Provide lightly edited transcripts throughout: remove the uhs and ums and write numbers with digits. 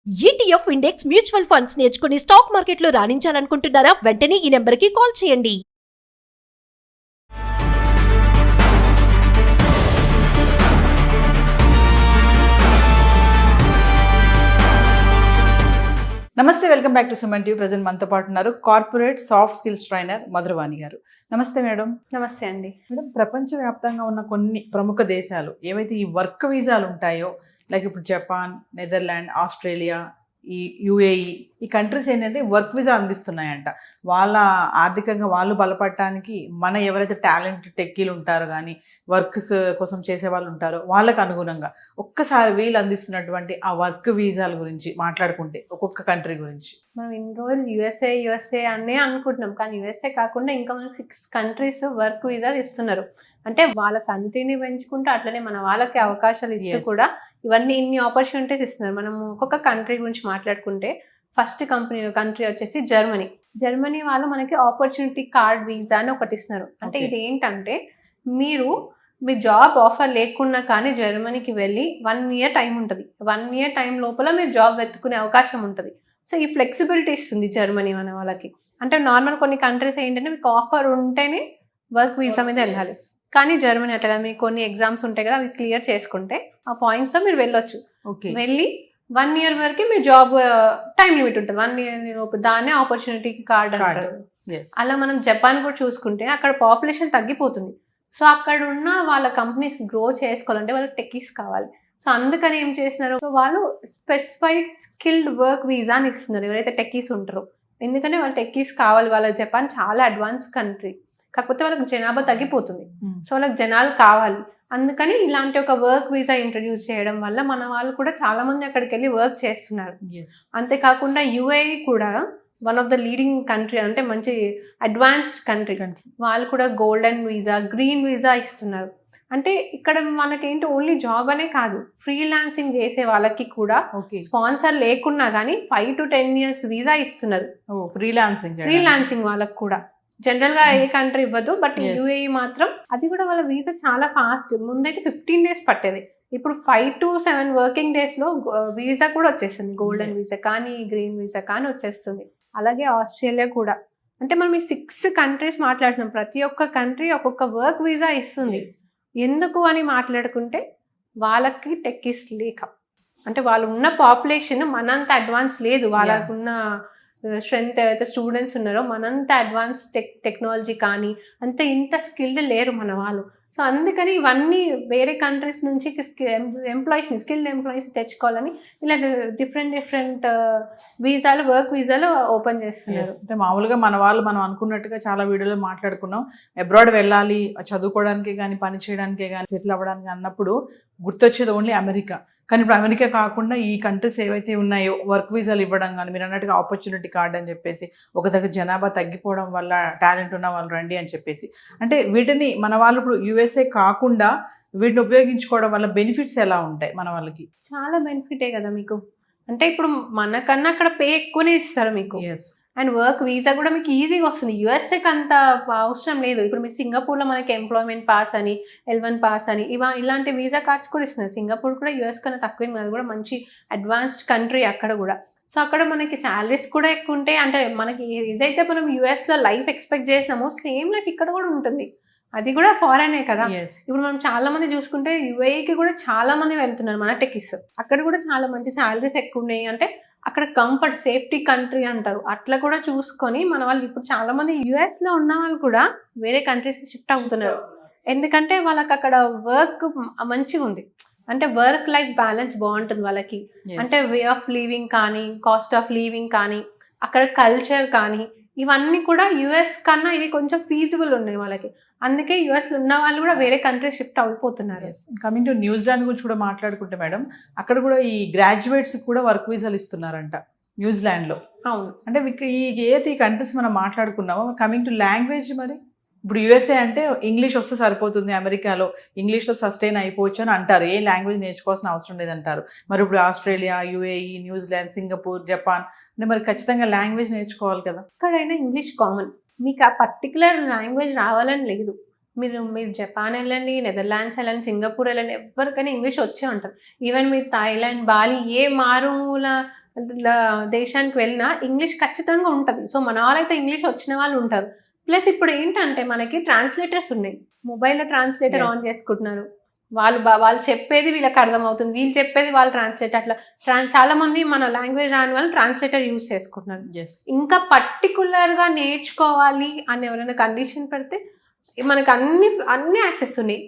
ETF index mutual funds నేర్చుకుని stock మార్కెట్లో రాణించాలనుకుంటున్నారా? వెంటనే ఈ నెంబర్కి కాల్ చేయండి. నమస్తే, welcome back to Suman TV. Present మనతో పాటు ఉన్నారు corporate soft skills trainer Madhuravani గారు. నమస్తే మేడం. నమస్తే అండి. మేడం, ప్రపంచవ్యాప్తంగా ఉన్న కొన్ని ప్రముఖ దేశాలు ఏవైతే ఈ వర్క్ వీసాలు ఉంటాయో, లైక్ ఇప్పుడు జపాన్, నెదర్లాండ్, ఆస్ట్రేలియా, ఈ యుఏఈ, ఈ కంట్రీస్ ఏంటంటే వర్క్ వీసా అందిస్తున్నాయంట. వాళ్ళ ఆర్థికంగా వాళ్ళు బలపడటానికి మన ఎవరైతే టాలెంట్ టెక్కీలు ఉంటారో కానీ వర్క్స్ కోసం చేసే వాళ్ళు ఉంటారో వాళ్ళకు అనుగుణంగా ఒక్కసారి వీళ్ళు అందిస్తున్నటువంటి ఆ వర్క్ వీసాల గురించి మాట్లాడుకుంటే ఒక్కొక్క కంట్రీ గురించి. మనం ఇన్ని రోజులు యుఎస్ఏ అనే అనుకుంటున్నాం, కానీ యుఎస్ఏ కాకుండా ఇంకా మనకి 6 కంట్రీస్ వర్క్ వీసా ఇస్తున్నారు. అంటే వాళ్ళ కంట్రీని పెంచుకుంటూ అట్లనే మన వాళ్ళకి అవకాశాలు ఇస్తూ కూడా ఇవన్నీ ఇన్ని ఆపర్చునిటీస్ ఇస్తున్నారు. మనము ఒక్కొక్క కంట్రీ గురించి మాట్లాడుకుంటే ఫస్ట్ కంట్రీ వచ్చేసి జర్మనీ వాళ్ళు మనకి ఆపర్చునిటీ కార్డ్ వీసా అని ఒకటి ఇస్తున్నారు. అంటే ఇది ఏంటంటే మీ జాబ్ ఆఫర్ లేకున్నా కానీ జర్మనీకి వెళ్ళి 1 year టైం ఉంటుంది. 1 year టైం లోపల మీరు జాబ్ వెతుక్కునే అవకాశం ఉంటుంది. సో ఈ ఫ్లెక్సిబిలిటీ ఇస్తుంది జర్మనీ మన వాళ్ళకి. అంటే నార్మల్ కొన్ని కంట్రీస్ ఏంటంటే మీకు ఆఫర్ ఉంటేనే వర్క్ వీసా మీద వెళ్ళాలి, కానీ జర్మనీ అట్లా కదా, మీకు కొన్ని ఎగ్జామ్స్ ఉంటాయి కదా, అవి క్లియర్ చేసుకుంటే ఆ పాయింట్స్తో మీరు వెళ్ళొచ్చు. వెళ్ళి 1 year వరకు మీ జాబ్ టైం లిమిట్ ఉంటుంది. 1 year లోపు దాన్నే ఆపర్చునిటీ కార్డ్ అంటారు. అలా మనం జపాన్ కూడా చూసుకుంటే అక్కడ పాపులేషన్ తగ్గిపోతుంది. సో అక్కడ ఉన్న వాళ్ళ కంపెనీస్ గ్రో చేసుకోవాలంటే వాళ్ళకి టెక్కీస్ కావాలి. సో అందుకని ఏం చేస్తున్నారు, వాళ్ళు స్పెసిఫైడ్ స్కిల్డ్ వర్క్ వీసా అని ఇస్తున్నారు ఎవరైతే టెక్కీస్ ఉంటారో. ఎందుకంటే వాళ్ళ టెక్కీస్ కావాలి. వాళ్ళ జపాన్ చాలా అడ్వాన్స్ కంట్రీ, కాకపోతే వాళ్ళకి జనాభా తగ్గిపోతుంది. సో వాళ్ళకి జనాలు కావాలి. అందుకని ఇలాంటి ఒక వర్క్ వీసా ఇంట్రడ్యూస్ చేయడం వల్ల మన వాళ్ళు కూడా చాలా మంది అక్కడికి వెళ్ళి వర్క్ చేస్తున్నారు. అంతేకాకుండా యుఏఈ కూడా one of the leading country, అంటే మంచి అడ్వాన్స్డ్ కంట్రీ. వాళ్ళు కూడా గోల్డెన్ వీసా, గ్రీన్ వీసా ఇస్తున్నారు. అంటే ఇక్కడ మనకేంటి ఓన్లీ జాబ్ అనే కాదు, ఫ్రీలాన్సింగ్ చేసే వాళ్ళకి కూడా స్పాన్సర్ లేకున్నా కానీ 5 to 10 years వీసా ఇస్తున్నారు. ఫ్రీలాన్సింగ్ వాళ్ళకి కూడా జనరల్ గా ఏ కంట్రీ ఇవ్వదు, బట్ యుఏఈ మాత్రం అది కూడా వాళ్ళ వీసా చాలా ఫాస్ట్. ముందైతే 15 days పట్టేది, ఇప్పుడు 5 to 7 working days లో వీసా కూడా వచ్చేస్తుంది. గోల్డెన్ వీసా కానీ గ్రీన్ వీసా కానీ వచ్చేస్తుంది. అలాగే ఆస్ట్రేలియా కూడా. అంటే మనం ఈ 6 కంట్రీస్ మాట్లాడుతున్నాం, ప్రతి ఒక్క కంట్రీ ఒక్కొక్క వర్క్ వీసా ఇస్తుంది. ఎందుకు అని మాట్లాడుకుంటే వాళ్ళకి టెక్కీస్ లేక, అంటే వాళ్ళు ఉన్న పాపులేషన్ మనంత అడ్వాన్స్ లేదు. వాళ్ళకున్న స్ట్రెంత్ ఏవైతే స్టూడెంట్స్ ఉన్నారో మనంత అడ్వాన్స్ టెక్నాలజీ కానీ అంత ఇంత స్కిల్డ్ లేరు మన వాళ్ళు. సో అందుకని ఇవన్నీ వేరే కంట్రీస్ నుంచి స్కిల్డ్ ఎంప్లాయీస్ తెచ్చుకోవాలని ఇలా డిఫరెంట్ వీసాలు, వర్క్ వీసాలు ఓపెన్ చేస్తున్నారు. అంటే మామూలుగా మన వాళ్ళు మనం అనుకున్నట్టుగా చాలా వీడియోలో మాట్లాడుకున్నాం, అబ్రాడ్ వెళ్ళాలి చదువుకోవడానికి కానీ పని చేయడానికే కానీ సెటిల్ అవ్వడానికి అన్నప్పుడు గుర్తొచ్చేది ఓన్లీ అమెరికా. కానీ ఇప్పుడు అమెరికా కాకుండా ఈ కంట్రీస్ ఏవైతే ఉన్నాయో వర్క్ వీసాలు ఇవ్వడం కానీ, మీరు అన్నట్టుగా ఆపర్చునిటీ కార్డ్ అని చెప్పేసి, ఒక దగ్గర జనాభా తగ్గిపోవడం వల్ల టాలెంట్ ఉన్న వాళ్ళు రండి అని చెప్పేసి, అంటే వీటిని మన వాళ్ళు ఇప్పుడు యుఎస్ఏ కాకుండా వీటిని ఉపయోగించుకోవడం వల్ల బెనిఫిట్స్ ఎలా ఉంటాయి మన వాళ్ళకి? చాలా బెనిఫిటే కదా మీకు. అంటే ఇప్పుడు మనకన్నా అక్కడ పే ఎక్కువనే ఇస్తారు మీకు, అండ్ వర్క్ వీసా కూడా మీకు ఈజీగా వస్తుంది. యుఎస్ఏకి అంత అవసరం లేదు. ఇప్పుడు మీరు సింగపూర్లో మనకి ఎంప్లాయ్మెంట్ పాస్ అని, L1 పాస్ అని ఇలాంటి వీసా కార్డ్స్ కూడా ఇస్తున్నారు. సింగపూర్ కూడా యుఎస్ కన్నా తక్కువేం కాదు, కూడా మంచి అడ్వాన్స్డ్ కంట్రీ అక్కడ కూడా. సో అక్కడ మనకి శాలరీస్ కూడా ఎక్కువ ఉంటాయి. అంటే మనకి ఏదైతే మనం యుఎస్లో లైఫ్ ఎక్స్పెక్ట్ చేసినామో సేమ్ లైఫ్ ఇక్కడ కూడా ఉంటుంది. అది కూడా ఫారెనే కదా. ఇప్పుడు మనం చాలా మంది చూసుకుంటే యుఏఈకి కూడా చాలా మంది వెళ్తున్నారు మన టెక్కీస్. అక్కడ కూడా చాలా మంచి శాలరీస్ ఎక్కువ ఉన్నాయి. అంటే అక్కడ కంఫర్ట్, సేఫ్టీ కంట్రీ అంటారు. అట్లా కూడా చూసుకొని మన వాళ్ళు ఇప్పుడు చాలా మంది యుఎస్ లో ఉన్న వాళ్ళు కూడా వేరే కంట్రీస్ కి షిఫ్ట్ అవుతున్నారు. ఎందుకంటే వాళ్ళకి అక్కడ వర్క్ మంచిగా ఉంది, అంటే వర్క్ లైఫ్ బ్యాలెన్స్ బాగుంటుంది వాళ్ళకి. అంటే వే ఆఫ్ లివింగ్ కానీ, కాస్ట్ ఆఫ్ లివింగ్ కానీ, అక్కడ కల్చర్ కానీ, ఇవన్నీ కూడా యుఎస్ కన్నా ఇవి కొంచెం ఫీజిబుల్ ఉన్నాయి వాళ్ళకి. అందుకే యుఎస్లో ఉన్న వాళ్ళు కూడా వేరే కంట్రీ షిఫ్ట్ అయిపోతున్నారు. కమింగ్ టు న్యూజిలాండ్ గురించి కూడా మాట్లాడుకుంటే మేడం, అక్కడ కూడా ఈ గ్రాడ్యుయేట్స్ కూడా వర్క్ వీసాలు ఇస్తున్నారంట న్యూజిలాండ్లో. అవును. అంటే ఈ కంట్రీస్ మనం మాట్లాడుకున్నామో, కమింగ్ టు లాంగ్వేజ్, మరి ఇప్పుడు యుఎస్ఏ అంటే ఇంగ్లీష్ వస్తే సరిపోతుంది, అమెరికాలో ఇంగ్లీష్లో సస్టైన్ అయిపోవచ్చు అని అంటారు, ఏ లాంగ్వేజ్ నేర్చుకోవాల్సిన అవసరం లేదంటారు. మరి ఇప్పుడు Australia, UAE, New Zealand, Singapore, Japan అంటే మరి ఖచ్చితంగా లాంగ్వేజ్ నేర్చుకోవాలి కదా. ఎక్కడైనా ఇంగ్లీష్ కామన్, మీకు ఆ పర్టికులర్ లాంగ్వేజ్ రావాలని లేదు. మీరు జపాన్ వెళ్ళండి, నెదర్లాండ్స్ వెళ్ళండి, సింగపూర్ వెళ్ళండి, ఎవరికైనా ఇంగ్లీష్ వచ్చే ఉంటుంది. ఈవెన్ మీరు థాయిలాండ్, బాలి, ఏ మారుమూల దేశానికి వెళ్ళినా ఇంగ్లీష్ ఖచ్చితంగా ఉంటుంది. సో మన వాళ్ళైతే ఇంగ్లీష్ వచ్చిన వాళ్ళు ఉంటారు. ప్లస్ ఇప్పుడు ఏంటంటే మనకి ట్రాన్స్లేటర్స్ ఉన్నాయి, మొబైల్లో ట్రాన్స్లేటర్ Yes. ఆన్ చేసుకుంటున్నారు. వాళ్ళు చెప్పేది వీళ్ళకి అర్థమవుతుంది, వీళ్ళు చెప్పేది వాళ్ళు ట్రాన్స్లేట్ అట్లా చాలా మంది మన లాంగ్వేజ్ రాని వాళ్ళు ట్రాన్స్లేటర్ యూజ్ చేసుకుంటున్నారు. ఎస్ ఇంకా పర్టికులర్గా నేర్చుకోవాలి అని ఎవరైనా కండిషన్ పెడితే మనకు అన్ని యాక్సెస్ ఉన్నాయి.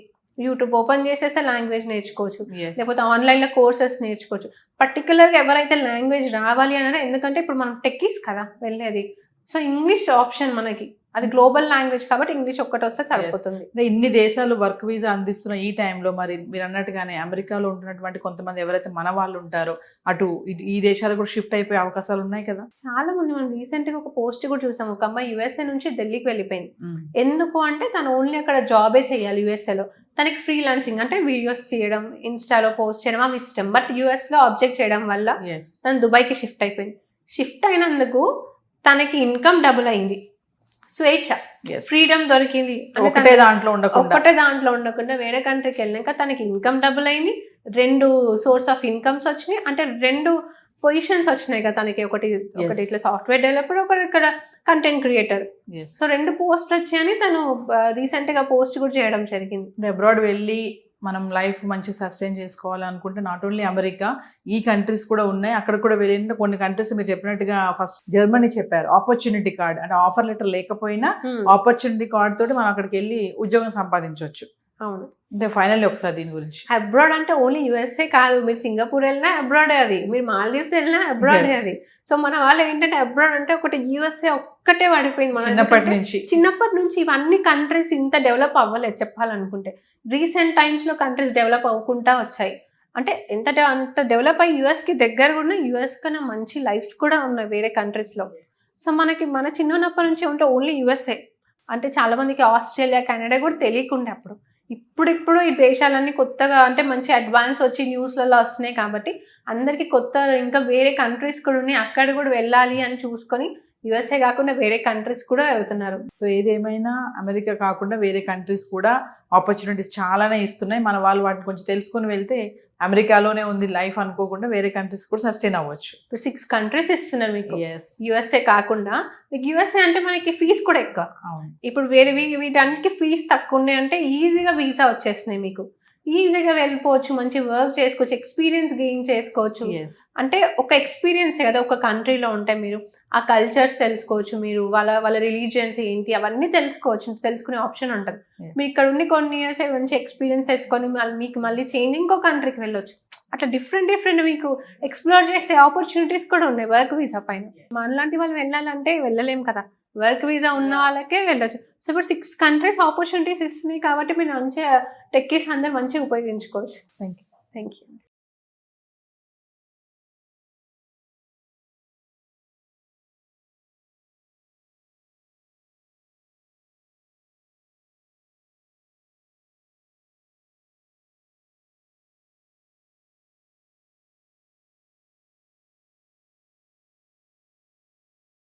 యూట్యూబ్ ఓపెన్ చేసేస్తే లాంగ్వేజ్ నేర్చుకోవచ్చు, ఎస్ లేకపోతే ఆన్లైన్లో కోర్సెస్ నేర్చుకోవచ్చు. పర్టికులర్గా ఎవరైతే లాంగ్వేజ్ రావాలి అని, ఎందుకంటే ఇప్పుడు మనం టెక్కీస్ కదా వెళ్ళేది, సో ఇంగ్లీష్ ఆప్షన్ మనకి, అది గ్లోబల్ లాంగ్వేజ్ కాబట్టి ఇంగ్లీష్ ఒక్కటి వస్తే సరిపోతుంది. అంటే ఇన్ని దేశాలు వర్క్ వీసా అందిస్తున్న ఈ టైంలో మరి మీరు అన్నట్టుగానే అమెరికాలో ఉంటున్నటువంటి కొంతమంది ఎవరైతే మన వాళ్ళు ఉంటారో అటు ఈ దేశాలు కూడా షిఫ్ట్ అయిపోయే అవకాశాలు ఉన్నాయి కదా. చాలా మంది, మనం రీసెంట్ గా ఒక పోస్ట్ కూడా చూసాము, ఒక అమ్మాయి యుఎస్ఏ నుంచి ఢిల్లీకి వెళ్ళిపోయింది. ఎందుకు అంటే తను ఓన్లీ అక్కడ జాబే చేయాలి యుఎస్ఏలో, తనకి ఫ్రీలాన్సింగ్ అంటే వీడియోస్ చేయడం, ఇన్స్టాలో పోస్ట్ చేయడం అవి ఇష్టం. బట్ యుఎస్ లో ఆబ్జెక్ట్ చేయడం వల్ల ఎస్ తను దుబాయ్కి షిఫ్ట్ అయిపోయింది. షిఫ్ట్ అయినందుకు తనకి ఇన్కమ్ డబుల్ అయింది, స్వేచ్ఛ, ఫ్రీడమ్ దొరికింది. ఒకటే దాంట్లో ఉండకుండా వేరే కంట్రీకి వెళ్ళినాక తనకి ఇన్కమ్ డబుల్ అయింది, 2 సోర్స్ ఆఫ్ ఇన్కమ్స్ వచ్చినాయి, అంటే 2 పొజిషన్స్ వచ్చినాయి కదా తనకి. ఒకటి ఇట్లా సాఫ్ట్వేర్ డెవలపర్, ఒకటి ఇక్కడ కంటెంట్ క్రియేటర్. సో 2 పోస్ట్లు వచ్చాయని తను రీసెంట్ గా పోస్ట్ కూడా చేయడం జరిగింది. అబ్రాడ్ వెళ్ళి మనం లైఫ్ మంచి సస్టైన్ చేసుకోవాలనుకుంటే నాట్ ఓన్లీ అమెరికా, ఈ కంట్రీస్ కూడా ఉన్నాయి. అక్కడ కూడా వెళ్ళిన కొన్ని కంట్రీస్ మీరు చెప్పినట్టుగా ఫస్ట్ జర్మనీ చెప్పారు, ఆపర్చునిటీ కార్డ్ అంటే ఆఫర్ లెటర్ లేకపోయినా ఆపర్చునిటీ కార్డ్ తోటి మనం అక్కడికి వెళ్ళి ఉద్యోగం సంపాదించవచ్చు. అవును, అంటే ఫైనల్లీ ఒకసారి దీని గురించి, అబ్రాడ్ అంటే ఓన్లీ యుఎస్ఏ కాదు, మీరు సింగపూర్ వెళ్ళినా అబ్రాడే అది, మీరు మాల్దీవ్స్ వెళ్ళినా అబ్రాడే అది. సో మన వాళ్ళు ఏంటంటే అబ్రాడ్ అంటే ఒకటి యుఎస్ఏ ఒక్కటే పడిపోయింది మన చిన్నప్పటి నుంచి. ఇవన్నీ కంట్రీస్ ఇంత డెవలప్ అవ్వలేదు చెప్పాలనుకుంటే. రీసెంట్ టైమ్స్ లో కంట్రీస్ డెవలప్ అవ్వకుండా వచ్చాయి. అంటే అంత డెవలప్ అయ్యి యుఎస్ కి దగ్గర కూడా, యుఎస్ కన్నా మంచి లైఫ్స్ కూడా ఉన్నాయి వేరే కంట్రీస్ లో. సో మన చిన్నప్పటి నుంచి ఉంటే ఓన్లీ యుఎస్ఏ, అంటే చాలా మందికి ఆస్ట్రేలియా, కెనడా కూడా తెలియకుండా అప్పుడు. ఇప్పుడు ఈ దేశాలన్నీ కొత్తగా అంటే మంచి అడ్వాన్స్ వచ్చి న్యూస్లలో వస్తున్నాయి కాబట్టి అందరికి కొత్త ఇంకా వేరే కంట్రీస్ కూడా ఉన్నాయి, అక్కడ కూడా వెళ్ళాలి అని చూసుకొని యుఎస్ఏ కాకుండా వేరే కంట్రీస్ కూడా వెళ్తున్నారు. సో ఏదేమైనా అమెరికా కాకుండా వేరే కంట్రీస్ కూడా ఆపర్చునిటీస్ చాలానే ఇస్తున్నాయి. మన వాళ్ళు వాటిని కొంచెం తెలుసుకొని వెళ్తే అమెరికాలోనే ఉంది లైఫ్ అనుకోకుండా వేరే కంట్రీస్ కూడా సస్టైన్ అవ్వచ్చు. ఇప్పుడు 6 కంట్రీస్ ఇస్తున్నారు మీకు యుఎస్ఏ కాకుండా. మీకు యుఎస్ఏ అంటే మనకి ఫీజు కూడా ఎక్కువ. ఇప్పుడు వేరే వీటన్నిటికీ ఫీజు తక్కువ ఉన్నాయి అంటే ఈజీగా వీసా వచ్చేస్తున్నాయి, మీకు ఈజీగా వెళ్ళిపోవచ్చు, మంచి వర్క్ చేసుకోవచ్చు, ఎక్స్పీరియన్స్ గెయిన్ చేసుకోవచ్చు. అంటే ఒక ఎక్స్పీరియన్స్ కదా ఒక కంట్రీలో ఉంటే మీరు ఆ కల్చర్స్ తెలుసుకోవచ్చు, మీరు వాళ్ళ రిలీజియన్స్ ఏంటి అవన్నీ తెలుసుకునే ఆప్షన్ ఉంటుంది. మీరు ఇక్కడ ఉండి కొన్ని ఇయర్స్ మంచి ఎక్స్పీరియన్స్ తెచ్చుకొని మీకు మళ్ళీ చేంజ్ ఇంకో కంట్రీకి వెళ్ళొచ్చు. అట్లా డిఫరెంట్ మీకు ఎక్స్ప్లోర్ చేసే ఆపర్చునిటీస్ కూడా ఉన్నాయి వర్క్ వీసా పైన. మనలాంటి వాళ్ళు వెళ్ళాలంటే వెళ్ళలేం కదా, వర్క్ వీసా ఉన్న వాళ్ళకే వెళ్ళొచ్చు. సో ఇప్పుడు 6 కంట్రీస్ ఆపర్చునిటీస్ ఇస్తున్నాయి కాబట్టి మీరు మంచిగా టెక్కీస్ అందరూ మంచిగా ఉపయోగించుకోవచ్చు. Thank you. Thank you.